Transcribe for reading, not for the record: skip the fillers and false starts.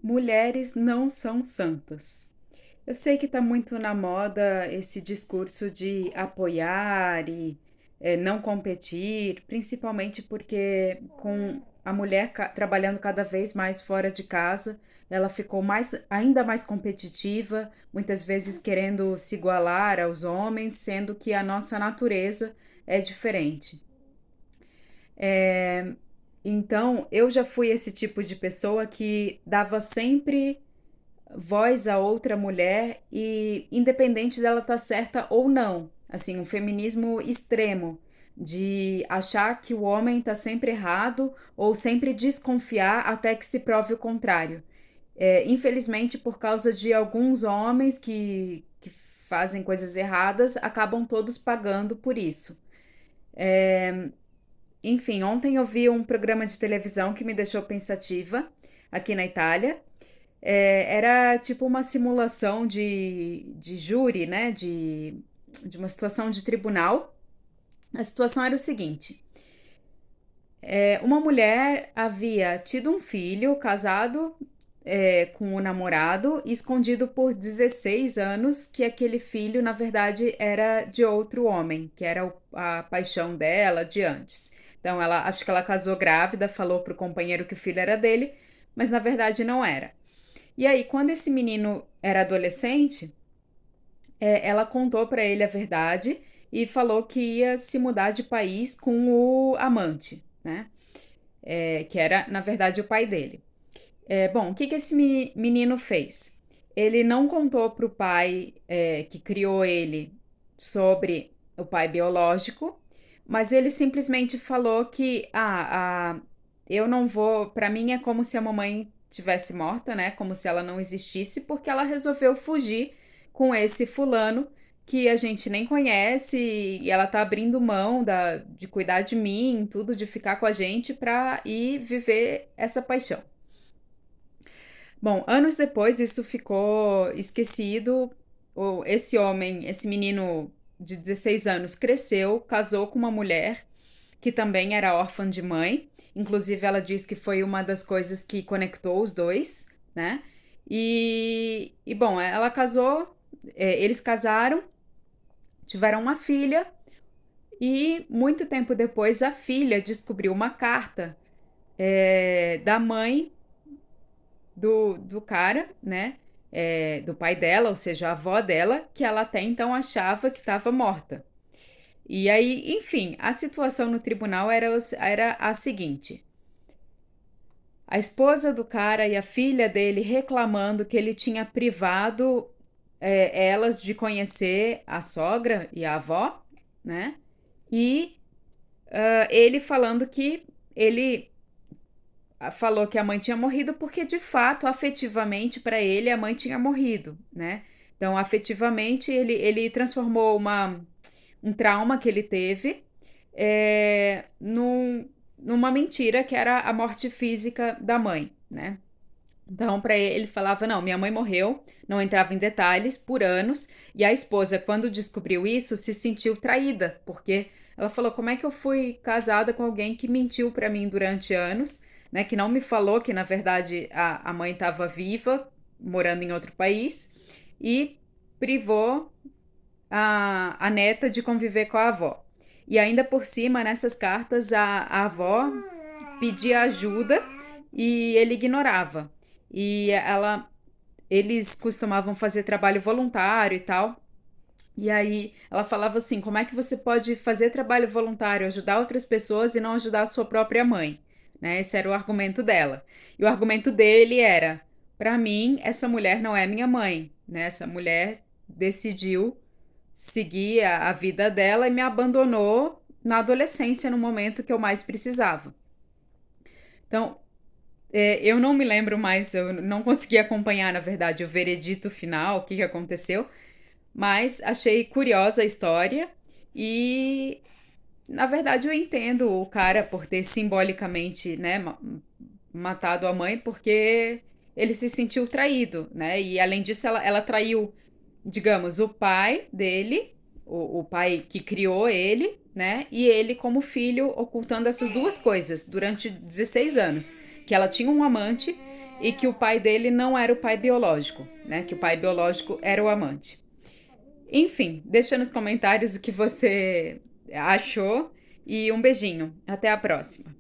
Mulheres não são santas. Eu sei que está muito na moda esse discurso de apoiar e não competir, principalmente porque com a mulher trabalhando cada vez mais fora de casa, ela ficou ainda mais competitiva, muitas vezes querendo se igualar aos homens, sendo que a nossa natureza é diferente. É, então, eu já fui esse tipo de pessoa que dava sempre voz a outra mulher e independente dela estar certa ou não. Assim, um feminismo extremo de achar que o homem está sempre errado ou sempre desconfiar até que se prove o contrário. Infelizmente, por causa de alguns homens que fazem coisas erradas, acabam todos pagando por isso. Enfim, ontem eu vi um programa de televisão que me deixou pensativa aqui na Itália. Era tipo uma simulação de júri, né? De uma situação de tribunal. A situação era o seguinte: uma mulher havia tido um filho, casado com o namorado, e escondido por 16 anos que aquele filho, na verdade, era de outro homem, que era a paixão dela de antes. Então, acho que ela casou grávida, falou pro companheiro que o filho era dele, mas na verdade não era. E aí, quando esse menino era adolescente, ela contou pra ele a verdade e falou que ia se mudar de país com o amante, né? Que era, na verdade, o pai dele. Bom, o que que esse menino fez? Ele não contou pro pai que criou ele sobre o pai biológico, mas ele simplesmente falou que eu não vou. Pra mim é como se a mamãe tivesse morta, né? Como se ela não existisse, porque ela resolveu fugir com esse fulano que a gente nem conhece e ela tá abrindo mão de cuidar de mim, tudo, de ficar com a gente pra ir viver essa paixão. Bom, anos depois isso ficou esquecido. Esse homem, esse menino de 16 anos, cresceu, casou com uma mulher que também era órfã de mãe. Inclusive, ela diz que foi uma das coisas que conectou os dois, né? E bom, ela casou, eles casaram, tiveram uma filha, e muito tempo depois a filha descobriu uma carta da mãe do cara, né? Do pai dela, ou seja, a avó dela, que ela até então achava que estava morta. E aí, enfim, a situação no tribunal era a seguinte: a esposa do cara e a filha dele reclamando que ele tinha privado elas de conhecer a sogra e a avó, né? E ele falando que ele falou que a mãe tinha morrido porque de fato, afetivamente para ele a mãe tinha morrido, né? Então, afetivamente ele transformou um trauma que ele teve numa mentira que era a morte física da mãe, né? Então, para ele, ele falava: não, minha mãe morreu, não entrava em detalhes por anos, e a esposa, quando descobriu isso, se sentiu traída, porque ela falou: como é que eu fui casada com alguém que mentiu para mim durante anos, né? Que não me falou que, na verdade, a mãe estava viva, morando em outro país, e privou a neta de conviver com a avó. E ainda por cima, nessas cartas, a avó pedia ajuda e ele ignorava. E eles costumavam fazer trabalho voluntário e tal. E aí ela falava assim: como é que você pode fazer trabalho voluntário, ajudar outras pessoas e não ajudar a sua própria mãe? Né? Esse era o argumento dela. E o argumento dele era: para mim, essa mulher não é minha mãe. Né? Essa mulher decidiu seguir a vida dela e me abandonou na adolescência, no momento que eu mais precisava. Então, eu não me lembro mais, eu não consegui acompanhar, na verdade, o veredito final, o que aconteceu, mas achei curiosa a história e, na verdade, eu entendo o cara por ter simbolicamente, né, matado a mãe, porque ele se sentiu traído, né? E além disso, ela traiu, digamos, o pai dele, o pai que criou ele, né? E ele como filho, ocultando essas duas coisas durante 16 anos. Que ela tinha um amante e que o pai dele não era o pai biológico, né? Que o pai biológico era o amante. Enfim, deixa nos comentários o que você achou e um beijinho. Até a próxima.